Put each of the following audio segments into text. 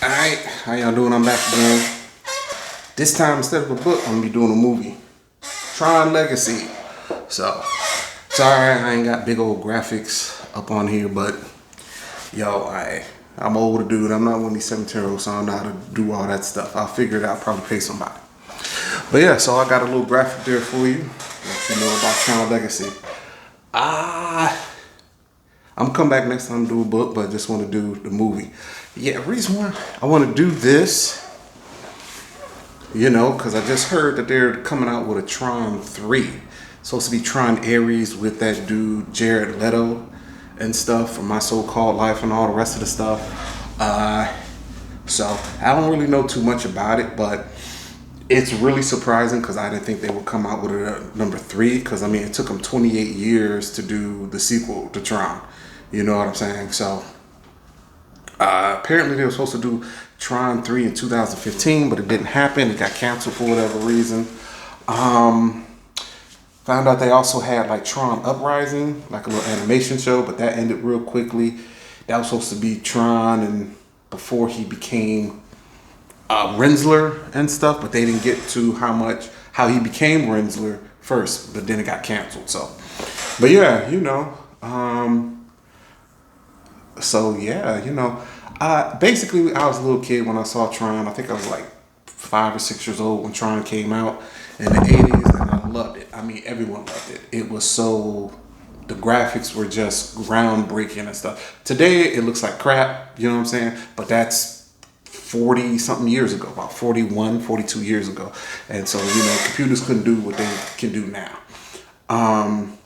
Alright, how y'all doing? I'm back again. This time, instead of a book, I'm gonna be doing a movie. Tron Legacy. So, sorry I ain't got big old graphics up on here, but yo, I'm an older dude. I'm not one of these 17-year-olds, so I don't know how to do all that stuff. I'll figure it out, probably pay somebody. But yeah, so I got a little graphic there for you. Let you know about Tron Legacy. I'm gonna come back next time and do a book, but I just want to do the movie. Yeah, the reason why I want to do this, because I just heard that they're coming out with a Tron 3. It's supposed to be Tron Ares with that dude Jared Leto and stuff from My So-Called Life and all the rest of the stuff. So I don't really know too much about it, but it's really surprising because I didn't think they would come out with a number 3. Because I mean, it took them 28 years to do the sequel to Tron. You know what I'm saying? So apparently they were supposed to do Tron 3 in 2015, but it didn't happen. It got canceled for whatever reason. Found out they also had like Tron Uprising, like a little animation show, but that ended real quickly. That was supposed to be Tron and before he became Rensler and stuff, but they didn't get to how he became Rensler first, but then it got canceled. So, but yeah, basically I was a little kid when I saw Tron. I think I was like 5 or 6 years old when Tron came out in the 80s, and I loved it. I mean, everyone loved it. It was the graphics were just groundbreaking and stuff. Today it looks like crap, you know what I'm saying? But that's 40 something years ago, about 41, 42 years ago. And so, computers couldn't do what they can do now. And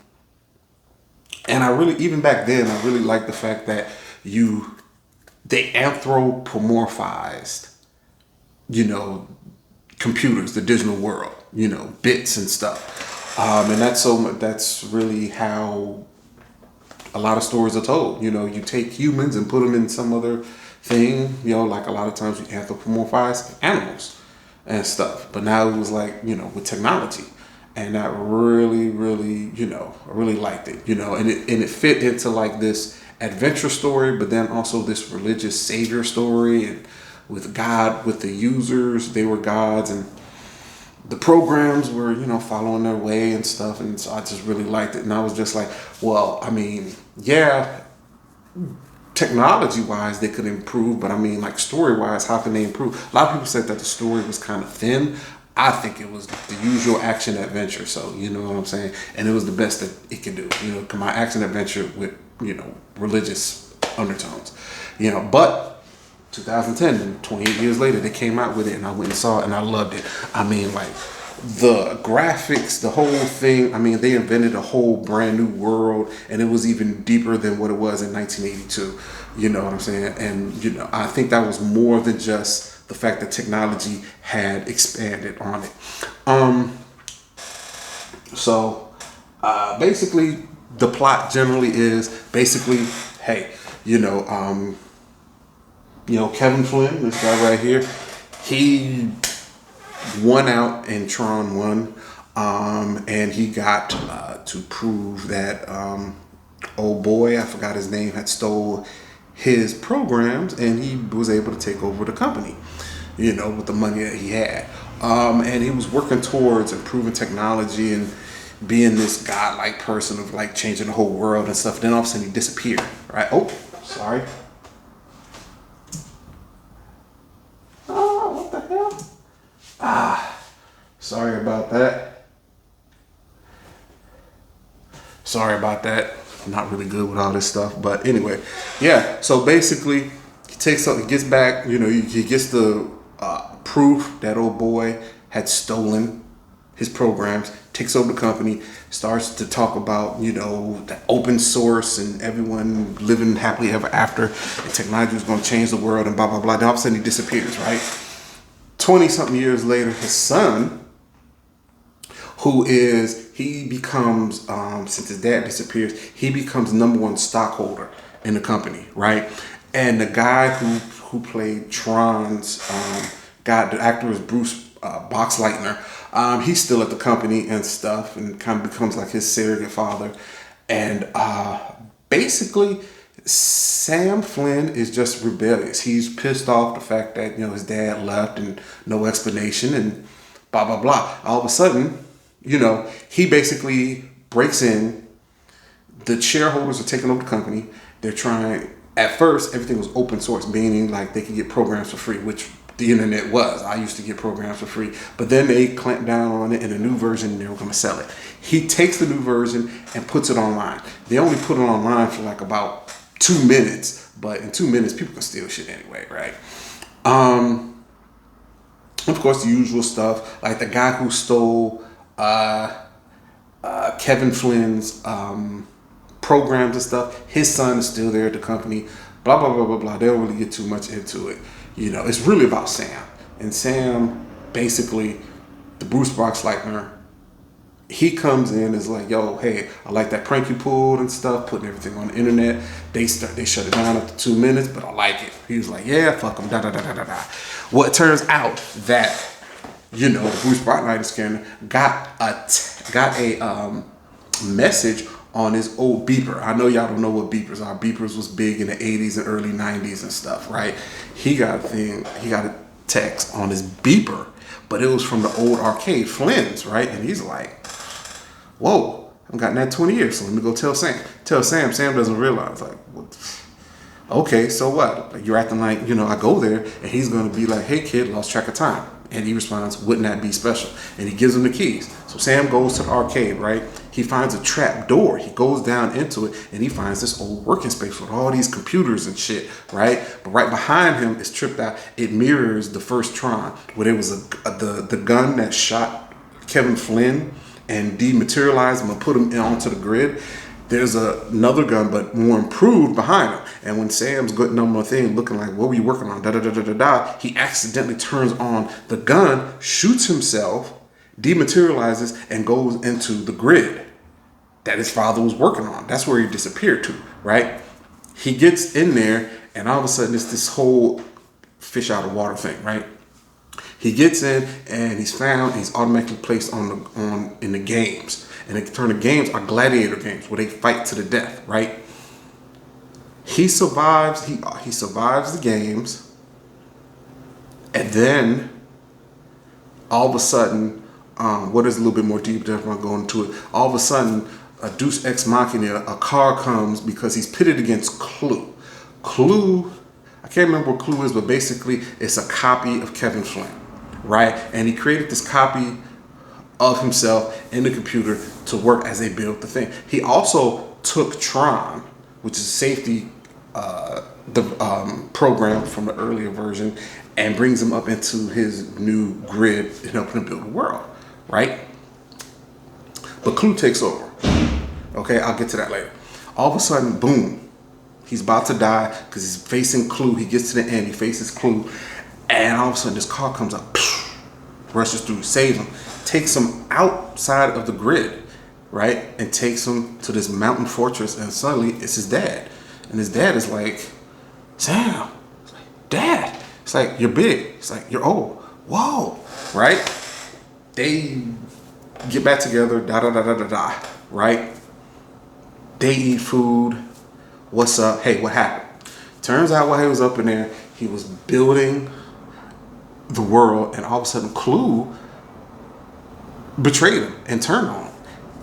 even back then, I really liked the fact that they anthropomorphized, computers, the digital world, bits and stuff. And that's really how a lot of stories are told. You take humans and put them in some other thing, like a lot of times you anthropomorphize animals and stuff. But now it was like, with technology. And that really, really, I really liked it, and it fit into like this adventure story, but then also this religious savior story, and with God, with the users, they were gods, and the programs were, following their way and stuff. And so I just really liked it. And I was just like, well, I mean, yeah, technology wise they could improve, but I mean, like story wise, how can they improve? A lot of people said that the story was kind of thin. I think it was the usual action adventure, so you know what I'm saying? And it was the best that it could do, my action adventure with, religious undertones, but 2010, and 28 years later, they came out with it, and I went and saw it, and I loved it. I mean, like, the graphics, the whole thing, I mean, they invented a whole brand new world, and it was even deeper than what it was in 1982, you know what I'm saying? And, I think that was more than just the fact that technology had expanded on it. Basically, the plot generally is basically, hey, Kevin Flynn, this guy right here, he won out in Tron 1, and he got to prove that old boy, I forgot his name, had stole his programs, and he was able to take over the company, with the money that he had. And he was working towards improving technology and being this godlike person of like changing the whole world and stuff. Then all of a sudden he disappeared, right? Oh, sorry. Oh, what the hell? Sorry about that. Sorry about that. I'm not really good with all this stuff, but anyway, yeah. So basically, he gets back. He gets the proof that old boy had stolen his programs. Takes over the company. Starts to talk about the open source and everyone living happily ever after. And technology was going to change the world and blah blah blah. Then all of a sudden he disappears. Right. 20-something years later, his son, he becomes, since his dad disappears, he becomes #1 stockholder in the company, right? And the guy who played Tron's the actor is Bruce Boxleitner. He's still at the company and stuff, and kind of becomes like his surrogate father. And basically, Sam Flynn is just rebellious. He's pissed off the fact that, his dad left and no explanation and blah, blah, blah. All of a sudden, he basically breaks in. The shareholders are taking over the company. They're trying, at first, everything was open source, meaning like they could get programs for free, which the internet was. I used to get programs for free. But then they clamped down on it in a new version and they were going to sell it. He takes the new version and puts it online. They only put it online for like about 2 minutes, but in 2 minutes, people can steal shit anyway, right? Of course, the usual stuff, like the guy who stole Kevin Flynn's programs and stuff, his son is still there at the company, blah, blah, blah, blah, blah. They don't really get too much into it. It's really about Sam. And Sam, basically, the Bruce Boxleitner, he comes in is like, yo, hey, I like that prank you pulled and stuff, putting everything on the internet. They shut it down after 2 minutes, but I like it. He was like, yeah, fuck them, da da da da da da. Well, it turns out that, Bruce Boxleitner scanner got a message on his old beeper. I know y'all don't know what beepers are. Beepers was big in the 80s and early 90s and stuff, right? He got a text on his beeper, but it was from the old arcade, Flynn's, right? And he's like, whoa, I've gotten that 20 years, so let me go tell Sam. Sam doesn't realize, like, what? Okay, so what? Like, you're acting like, I go there, and he's going to be like, hey, kid, lost track of time. And he responds, wouldn't that be special? And he gives him the keys. So Sam goes to the arcade, right? He finds a trap door. He goes down into it, and he finds this old working space with all these computers and shit, right? But right behind him is tripped out. It mirrors the first Tron, where there was the gun that shot Kevin Flynn and dematerialized him and put him onto the grid. There's another gun, but more improved behind him. And when Sam's getting on the thing, looking like, what were you working on? Da da da da da da. He accidentally turns on the gun, shoots himself, dematerializes, and goes into the grid that his father was working on. That's where he disappeared to, right? He gets in there, and all of a sudden, it's this whole fish out of water thing, right? He gets in, and he's found. He's automatically placed in the games. And in turn, the games are gladiator games where they fight to the death, right? He survives. He survives the games, and then all of a sudden, what is a little bit more deep? If I'm going into it, all of a sudden, a Deus Ex Machina, a car comes because he's pitted against Clue. Clue, I can't remember what Clue is, but basically, it's a copy of Kevin Flynn, right? And he created this copy of himself in the computer to work as they built the thing. He also took Tron, which is a safety program from the earlier version, and brings him up into his new grid and helping him build a world, right? But Clue takes over. Okay, I'll get to that later. All of a sudden, boom, he's about to die because he's facing Clue. He gets to the end, he faces Clue, and all of a sudden this car comes up, rushes through, saves him, takes him outside of the grid, right? And takes him to this mountain fortress, and suddenly it's his dad. And his dad is like, Sam. It's like, Dad. It's like, you're big. It's like, you're old. Whoa. Right? They get back together, da-da-da-da-da-da, right? They eat food. What's up? Hey, what happened? Turns out while he was up in there, he was building the world, and all of a sudden Clue betrayed him and turned on him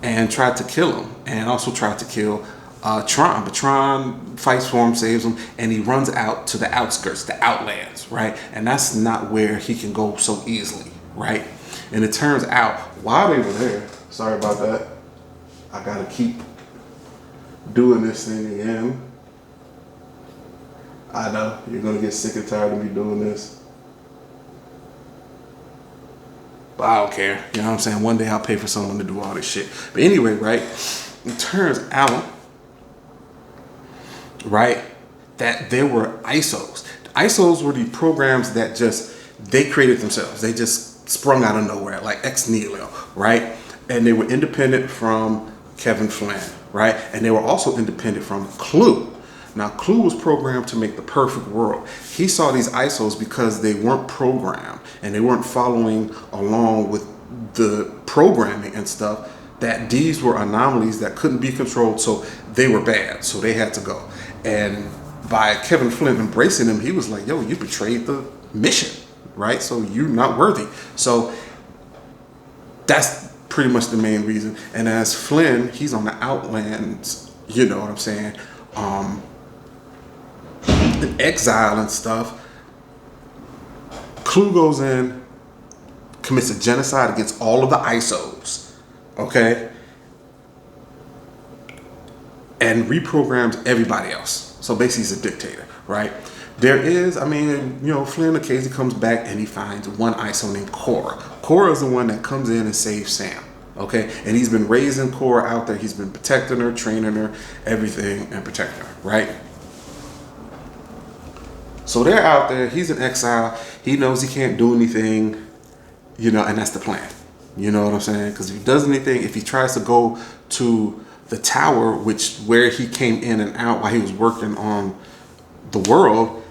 and tried to kill him, and also tried to kill Tron. But Tron fights for him, saves him, and he runs out to the outskirts, the outlands, right? And that's not where he can go so easily, right? And it turns out while they were there, sorry about that, I gotta keep doing this thing again. I know you're gonna get sick and tired of me doing this, but I don't care. You know what I'm saying? One day I'll pay for someone to do all this shit. But anyway, right? It turns out, right, that there were ISOs. ISOs were the programs that they created themselves. They just sprung out of nowhere, like ex nihilo, right? And they were independent from Kevin Flynn, right? And they were also independent from Clue. Now, Clue was programmed to make the perfect world. He saw these ISOs because they weren't programmed and they weren't following along with the programming and stuff, that these were anomalies that couldn't be controlled, so they were bad, so they had to go. And by Kevin Flynn embracing him, he was like, yo, you betrayed the mission, right? So you're not worthy. So that's pretty much the main reason. And as Flynn, he's on the Outlands, you know what I'm saying, in exile and stuff. Clue goes in, commits a genocide against all of the ISOs, okay? And reprograms everybody else. So basically he's a dictator, right? There is, I mean, you know, Flynn occasionally comes back and he finds one ISO named Cora. Cora is the one that comes in and saves Sam, okay? And he's been raising Cora out there. He's been protecting her, training her, everything, and protecting her, right? So they're out there. He's in exile. He knows he can't do anything, you know, and that's the plan. You know what I'm saying? Because if he does anything, if he tries to go to the tower, where he came in and out while he was working on the world,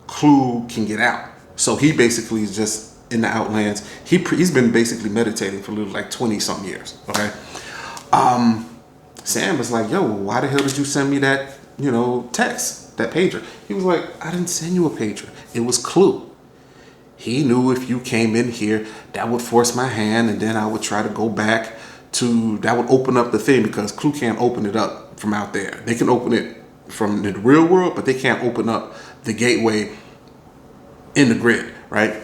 Clue can get out. So he basically is just in the Outlands. He's been basically meditating for like 20-something years, okay? Sam is like, yo, why the hell did you send me that, you know, text, that pager? He was like, I didn't send you a pager. It was Clue. He knew if you came in here, that would force my hand, and then I would try to go back to, that would open up the thing, because Clue can't open it up from out there. They can open it from the real world, but they can't open up the gateway in the grid, right?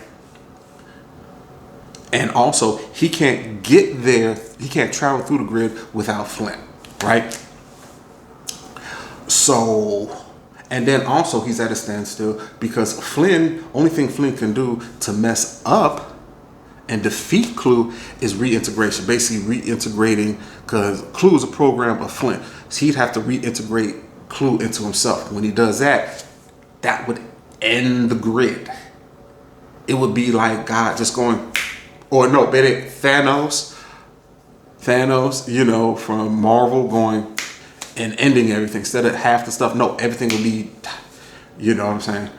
And also, he can't get there, he can't travel through the grid without Flynn, right? So, and then also he's at a standstill because Flynn, only thing Flynn can do to mess up and defeat Clue is reintegration, basically reintegrating, because Clue is a program of Flynn. So he'd have to reintegrate Clue into himself. When he does that, that would end the grid. It would be like God just going, or no, better, Thanos, you know, from Marvel going and ending everything. Instead of half the stuff, no, everything would be, you know what I'm saying?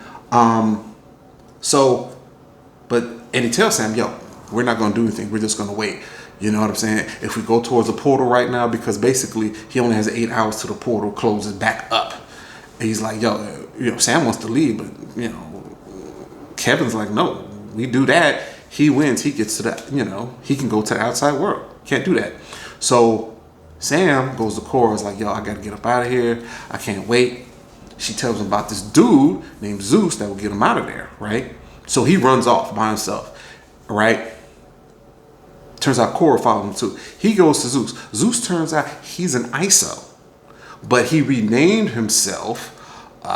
And he tells Sam, yo, we're not going to do anything. We're just going to wait. You know what I'm saying? If we go towards the portal right now, because basically he only has 8 hours till the portal closes back up. And he's like, yo, you know, Sam wants to leave, but, you know, Kevin's like, no, we do that. He wins. He gets to that, you know, he can go to the outside world. Can't do that. So Sam goes to Cora, is like, yo, I got to get up out of here. I can't wait. She tells him about this dude named Zeus that will get him out of there, right? So he runs off by himself, right? Turns out Cora followed him too. He goes to Zeus. Zeus turns out he's an ISO, but he renamed himself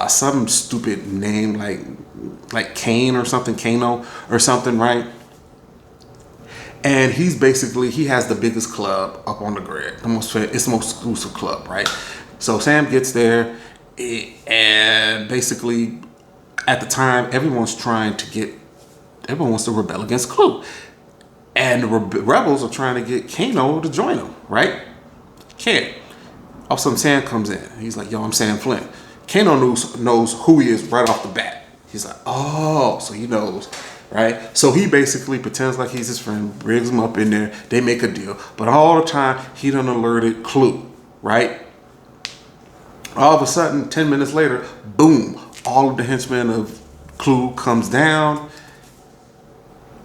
some stupid name like Kane or something, Kano or something, right? And he's basically, he has the biggest club up on the grid. It's the most exclusive club, right? So Sam gets there, and basically at the time, everyone wants to rebel against Clue. And the rebels are trying to get Kano to join them, right? Can't. All of a sudden, Sam comes in. He's like, yo, I'm Sam Flynn. Kano knows who he is right off the bat. He's like, oh, so he knows, right? So he basically pretends like he's his friend, brings him up in there. They make a deal. But all the time, he done alerted Clue, right? All of a sudden, 10 minutes later, boom, all of the henchmen of Clue comes down.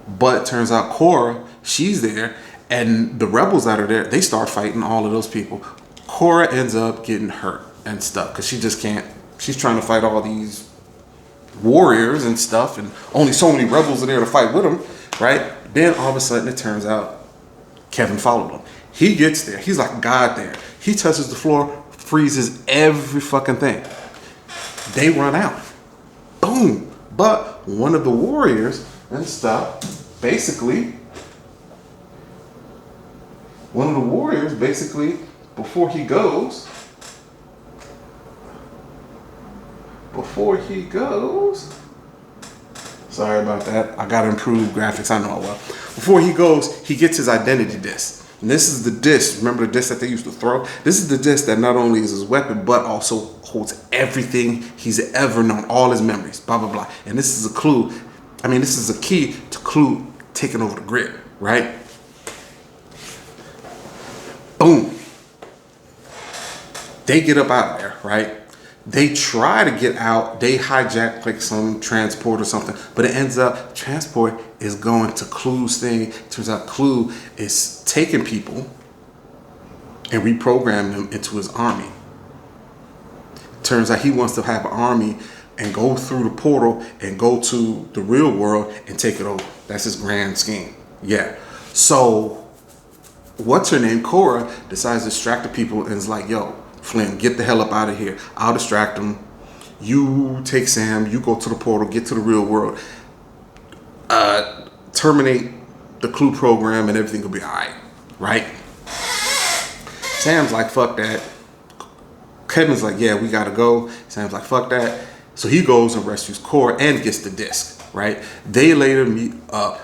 But it turns out Cora, she's there, and the rebels that are there, they start fighting all of those people. Cora ends up getting hurt and stuff because she just can't. She's trying to fight all these warriors and stuff, and only so many rebels are there to fight with them, right? Then all of a sudden it turns out Kevin followed him. He gets there. He's like God there. He touches the floor, freezes every fucking thing. They run out. Boom. But one of the warriors and stuff, basically, before he goes, sorry about that, I gotta improve graphics, I know I will. Before he goes, he gets his identity disc. And this is the disc, remember the disc that they used to throw? This is the disc that not only is his weapon, but also holds everything he's ever known, all his memories, blah, blah, blah. And this is a clue. This is a key to Clue taking over the grid, right? Boom. They get up out of there, right? They try to get out. They hijack like some transport or something, but it ends up transport is going to Clue's thing. Turns out Clue is taking people and reprogramming them into his army. Turns out he wants to have an army and go through the portal and go to the real world and take it over. That's his grand scheme. Yeah. So what's her name? Cora decides to distract the people and is like, yo, Flynn, get the hell up out of here. I'll distract them. You take Sam, you go to the portal, get to the real world. Terminate the Clue program and everything will be alright. Right? Sam's like, fuck that. Kevin's like, yeah, we gotta go. Sam's like, fuck that. So he goes and rescues Cora and gets the disc, right? They later meet up,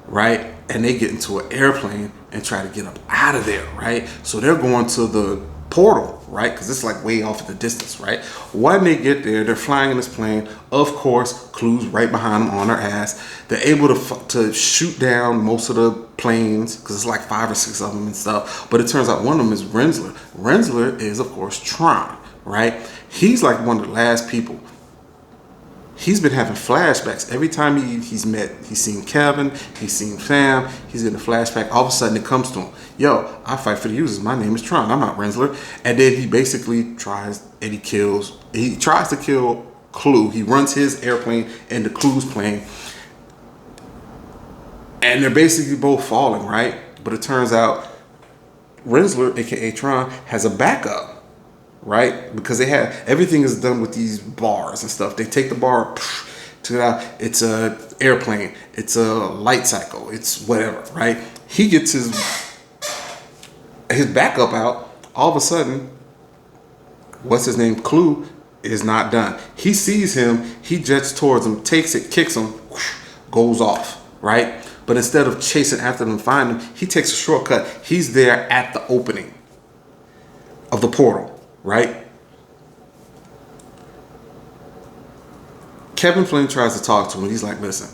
right? And they get into an airplane and try to get up out of there, right? So they're going to the portal, right? Because it's like way off in the distance, right? When they get there, they're flying in this plane. Of course, Clue's right behind them on their ass. They're able to shoot down most of the planes because it's like 5 or 6 of them and stuff. But it turns out one of them is Rensler. Rensler is, of course, Tron, right? He's like one of the last people. He's been having flashbacks. Every time he's seen Kevin, he's seen Sam, he's in a flashback. All of a sudden it comes to him. Yo, I fight for the users. My name is Tron. I'm not Rensler. And then he basically tries to kill Clue. He runs his airplane into Clue's plane. And they're basically both falling, right? But it turns out Rensler, aka Tron, has a backup. Right? Because everything is done with these bars and stuff. They take the bar, it's a airplane, it's a light cycle, it's whatever, right? He gets his backup out. All of a sudden, what's his name? Clue is not done. He sees him, he jets towards him, takes it, kicks him, goes off, right? But instead of chasing after them and finding him, he takes a shortcut. He's there at the opening of the portal. Right? Kevin Flynn tries to talk to him. He's like, listen,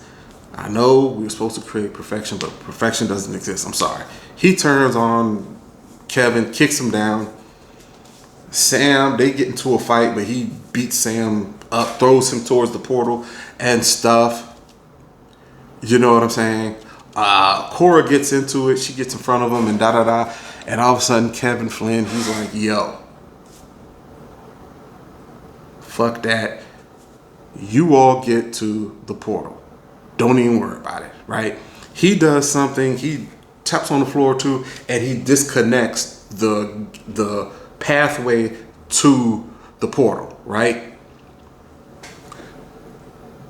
I know we were supposed to create perfection, but perfection doesn't exist. I'm sorry. He turns on Kevin, kicks him down. Sam, they get into a fight, but he beats Sam up, throws him towards the portal and stuff. You know what I'm saying? Cora gets into it. She gets in front of him and da-da-da. And all of a sudden, Kevin Flynn, he's like, yo, fuck that. You all get to the portal. Don't even worry about it, right? He does something. He taps on the floor too, and he disconnects the pathway to the portal, right?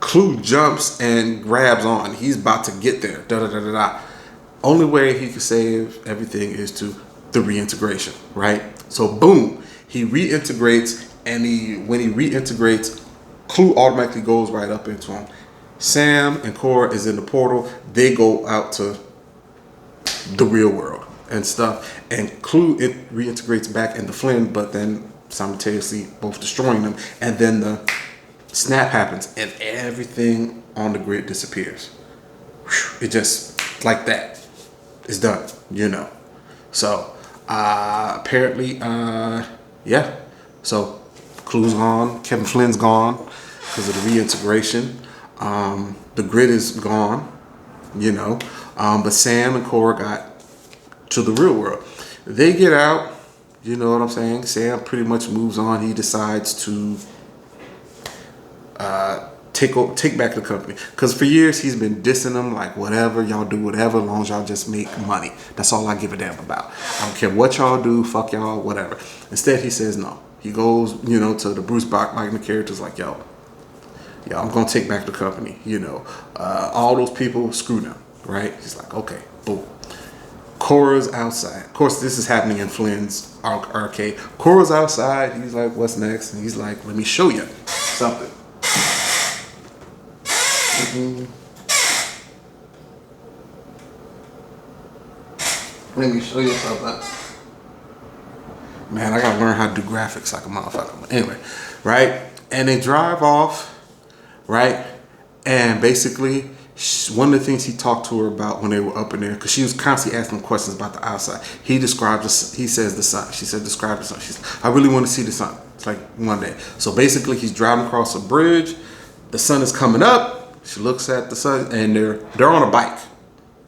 Clue jumps and grabs on. He's about to get there. Da da da da da. Only way he can save everything is to the reintegration, right? So boom, he reintegrates. And when he reintegrates, Clue automatically goes right up into him. Sam and Cora is in the portal. They go out to the real world and stuff. And Clue reintegrates back into Flynn, but then simultaneously both destroying them. And then the snap happens and everything on the grid disappears. It just, like that. It's done, you know. So, apparently, yeah. So, Clue's gone. Kevin Flynn's gone because of the reintegration. The grid is gone, you know. But Sam and Cora got to the real world. They get out, you know what I'm saying? Sam pretty much moves on. He decides to take back the company. Because for years he's been dissing them, like whatever, y'all do whatever, as long as y'all just make money. That's all I give a damn about. I don't care what y'all do, fuck y'all, whatever. Instead he says no. He goes, you know, to the Bruce Bachman characters like, yo, I'm going to take back the company, you know. All those people, screw them, right? He's like, okay, boom. Cora's outside. Of course, this is happening in Flynn's arcade. Cora's outside. He's like, what's next? And he's like, let me show you something. Let me show you something. Man, I gotta learn how to do graphics like a motherfucker. Anyway, right? And they drive off, right? And basically, one of the things he talked to her about when they were up in there, because she was constantly asking him questions about the outside. He says the sun. She said, describe the sun. She said, I really want to see the sun. It's like one day. So basically, he's driving across a bridge. The sun is coming up. She looks at the sun, and they're on a bike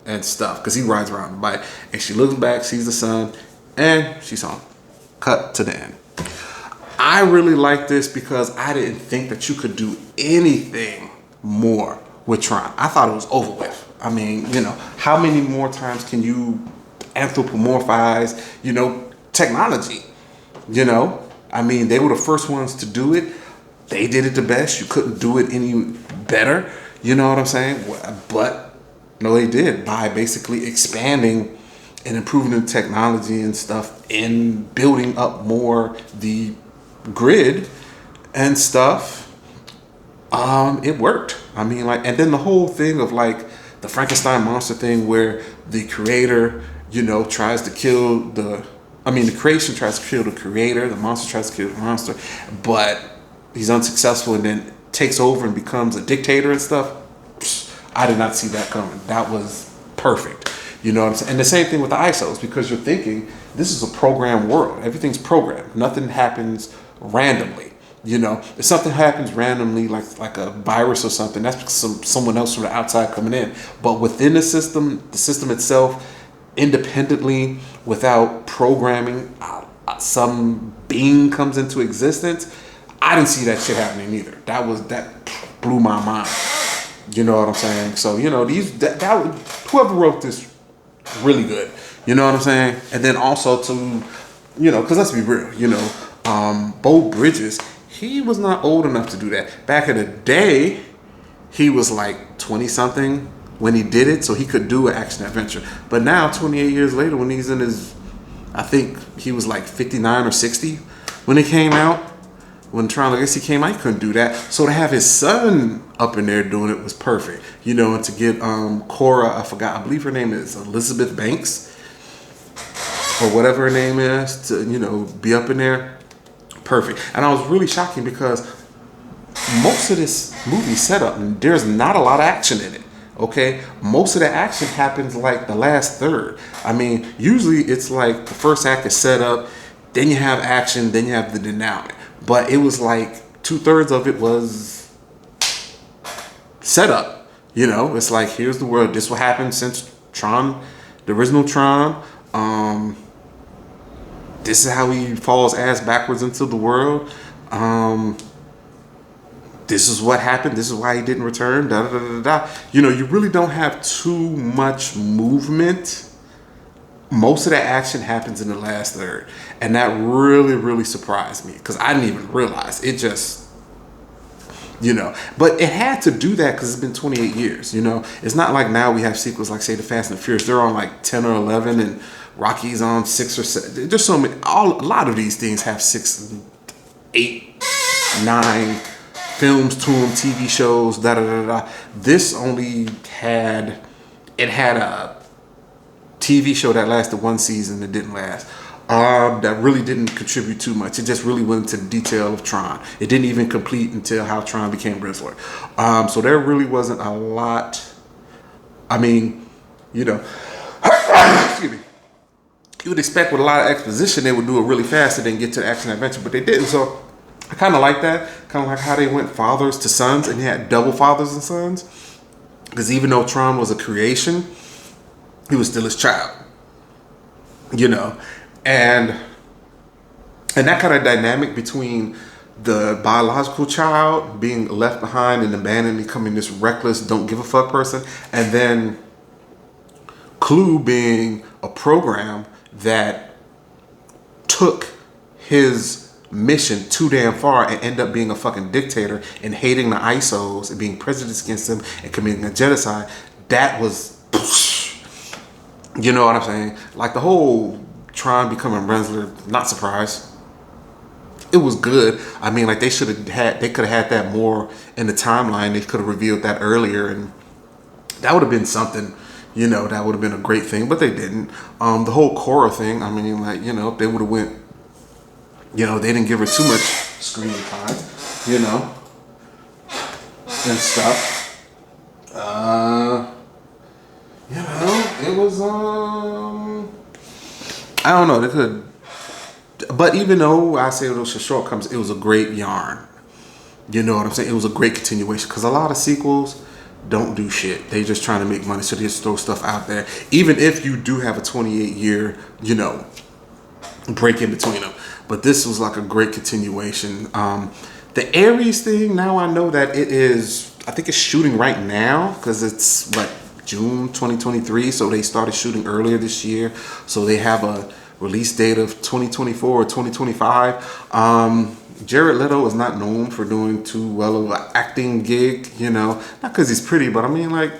and stuff because he rides around the bike. And she looks back, sees the sun, and she's on. Cut to the end. I really like this because I didn't think that you could do anything more with Tron. I thought it was over with. I mean, you know, how many more times can you anthropomorphize, you know, technology? You know, I mean, they were the first ones to do it. They did it the best. You couldn't do it any better. You know what I'm saying? But no, they did by basically expanding and improving the technology and stuff and building up more the grid and stuff. It worked. I mean, like, and then the whole thing of like the Frankenstein monster thing where the creator, you know, tries to kill the creation tries to kill the creator, the monster tries to kill the monster, but he's unsuccessful and then takes over and becomes a dictator and stuff. I did not see that coming. That was perfect. You know what I'm saying? And the same thing with the ISOs, because you're thinking this is a programmed world. Everything's programmed. Nothing happens randomly. You know, if something happens randomly, like a virus or something, that's someone else from the outside coming in. But within the system itself, independently, without programming, some being comes into existence. I didn't see that shit happening either. That blew my mind. You know what I'm saying? So, you know, whoever wrote this, really good. You know what I'm saying? And then also to, you know, because let's be real, you know, Bo Bridges, he was not old enough to do that. Back in the day, he was like 20 something when he did it, so he could do an action adventure. But now, 28 years later, when he's in his, I think he was like 59 or 60 when it came out. When Tron Legacy came out, he couldn't do that. So to have his son up in there doing it was perfect. You know, and to get Cora, I believe her name is Elizabeth Banks, or whatever her name is, to, you know, be up in there, perfect. And I was really shocking because most of this movie setup, there's not a lot of action in it. Okay, most of the action happens like the last third. I mean, usually it's like the first act is set up, then you have action, then you have the denouement. But it was like 2/3 of it was set up. You know, it's like, here's the world. This will happen since Tron, the original Tron. This is how he falls ass backwards into the world. This is what happened. This is why he didn't return. Da da da da da. You know, you really don't have too much movement. Most of the action happens in the last third. And that really, really surprised me because I didn't even realize. It just, you know. But it had to do that because it's been 28 years, you know. It's not like now we have sequels like, say, The Fast and the Furious. They're on like 10 or 11 and Rocky's on 6 or 7. There's so many. A lot of these things have 6, 8, 9 films to them, TV shows, da da da da. This only had, it had a TV show that lasted one season that didn't last. That really didn't contribute too much. It just really went into the detail of Tron. It didn't even complete until how Tron became Rizzler. So there really wasn't a lot. I mean, you know, excuse me. You would expect with a lot of exposition they would do it really fast and then get to the action adventure, but they didn't. So I kind of like that. Kind of like how they went fathers to sons and they had double fathers and sons. Because even though Tron was a creation, he was still his child, you know, and that kind of dynamic between the biological child being left behind and abandoned, becoming this reckless, don't give a fuck person, and then Clue being a program that took his mission too damn far and end up being a fucking dictator and hating the ISOs and being prejudiced against them and committing a genocide. That was, you know what I'm saying? Like the whole Tron becoming Rizzler, not surprised. It was good. I mean, like they could have had that more in the timeline. They could have revealed that earlier, and that would have been something. You know, that would have been a great thing, but they didn't. The whole Cora thing. I mean, like, you know, they would have went. You know, they didn't give her too much screen time. You know, and stuff. You know, it was I don't know. They could, But even though I say those shortcomings, it was a great yarn. You know what I'm saying? It was a great continuation because a lot of sequels don't do shit. They just trying to make money, so they just throw stuff out there. Even if you do have a 28-year, you know, break in between them. But this was like a great continuation. The Aries thing, now I know that it is, I think it's shooting right now because it's what, June 2023. So they started shooting earlier this year. So they have a release date of 2024 or 2025. Jared Leto is not known for doing too well of an acting gig, you know, not because he's pretty, but I mean, like,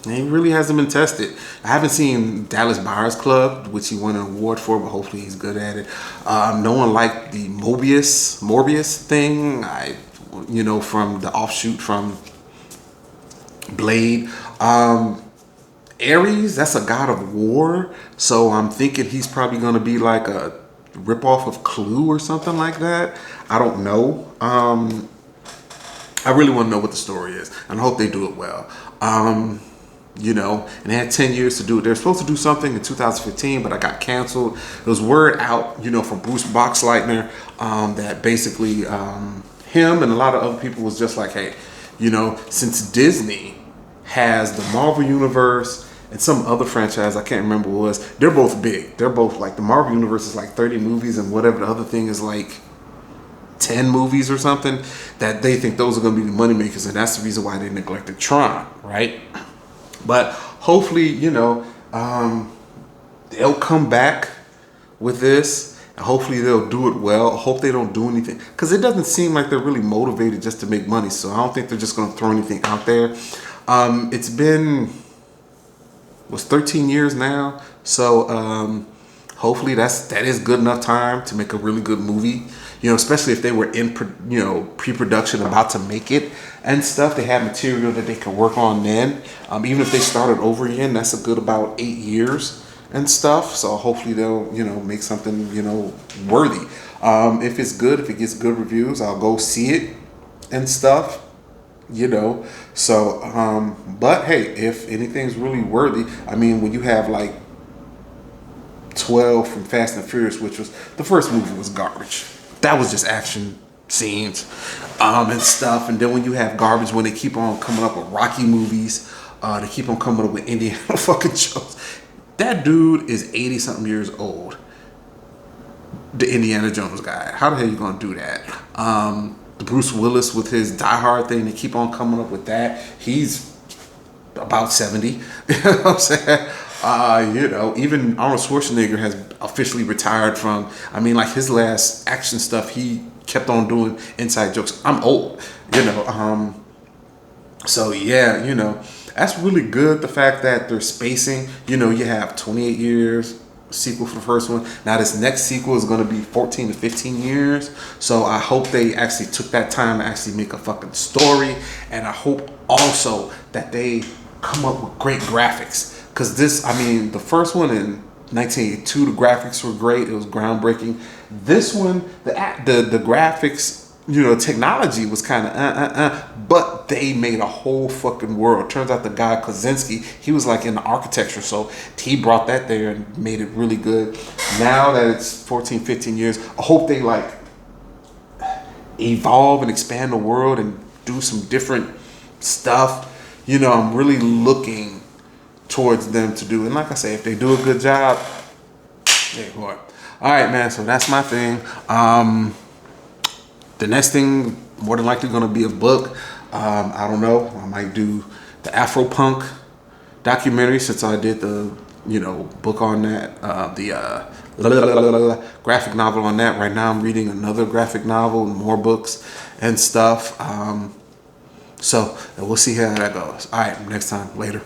he really hasn't been tested. I haven't seen Dallas Buyers Club, which he won an award for, but hopefully he's good at it. No one liked the Morbius thing, you know, from the offshoot from Blade. Ares, that's a god of war, so I'm thinking he's probably going to be like a ripoff of Clue or something like that. I don't know. I really want to know what the story is, and I hope they do it well. You know, and they had 10 years to do it. They were supposed to do something in 2015, but I got canceled. There was word out, you know, from Bruce Boxleitner that basically him and a lot of other people was just like, hey, you know, since Disney has the Marvel Universe and some other franchise, I can't remember what it was, they're both big. They're both like, the Marvel Universe is like 30 movies and whatever the other thing is like 10 movies or something, that they think those are going to be the money makers, and that's the reason why they neglected Tron, right? But hopefully, you know, they'll come back with this, and hopefully they'll do it well. I hope they don't do anything, because it doesn't seem like they're really motivated just to make money, so I don't think they're just going to throw anything out there. It's been, what's 13 years now, so hopefully that is good enough time to make a really good movie. You know, especially if they were in, you know, pre-production about to make it and stuff. They have material that they can work on then. Even if they started over again, that's a good about 8 years and stuff. So hopefully they'll, you know, make something, you know, worthy. If it's good, if it gets good reviews, I'll go see it and stuff, you know. So, but hey, if anything's really worthy, I mean, when you have like 12 from Fast and Furious, which was, the first movie was garbage. That was just action scenes and stuff. And then when you have garbage, when they keep on coming up with Rocky movies, they keep on coming up with Indiana fucking Jones. That dude is 80 something years old. The Indiana Jones guy. How the hell are you gonna do that? The Bruce Willis with his Die Hard thing, they keep on coming up with that. He's about 70. You know what I'm saying? You know, even Arnold Schwarzenegger has officially retired from, I mean, like his last action stuff, he kept on doing inside jokes. I'm old, you know. So yeah, you know, that's really good. The fact that they're spacing, you know, you have 28 years sequel for the first one. Now this next sequel is going to be 14 to 15 years. So I hope they actually took that time to actually make a fucking story. And I hope also that they come up with great graphics. Because this, I mean, the first one in 1982, the graphics were great. It was groundbreaking. This one, the graphics, you know, technology was kind of but they made a whole fucking world. Turns out the guy Kosinski, he was like in the architecture, so he brought that there and made it really good. Now that it's 14, 15 years, I hope they like evolve and expand the world and do some different stuff. You know, I'm really looking towards them to do, and like I say, if they do a good job, hey, what? All right, man. So that's my thing. The next thing, more than likely, going to be a book. I don't know. I might do the Afropunk documentary, since I did the, you know, book on that. The graphic novel on that. Right now, I'm reading another graphic novel and more books and stuff. So we'll see how that goes. All right, next time. Later.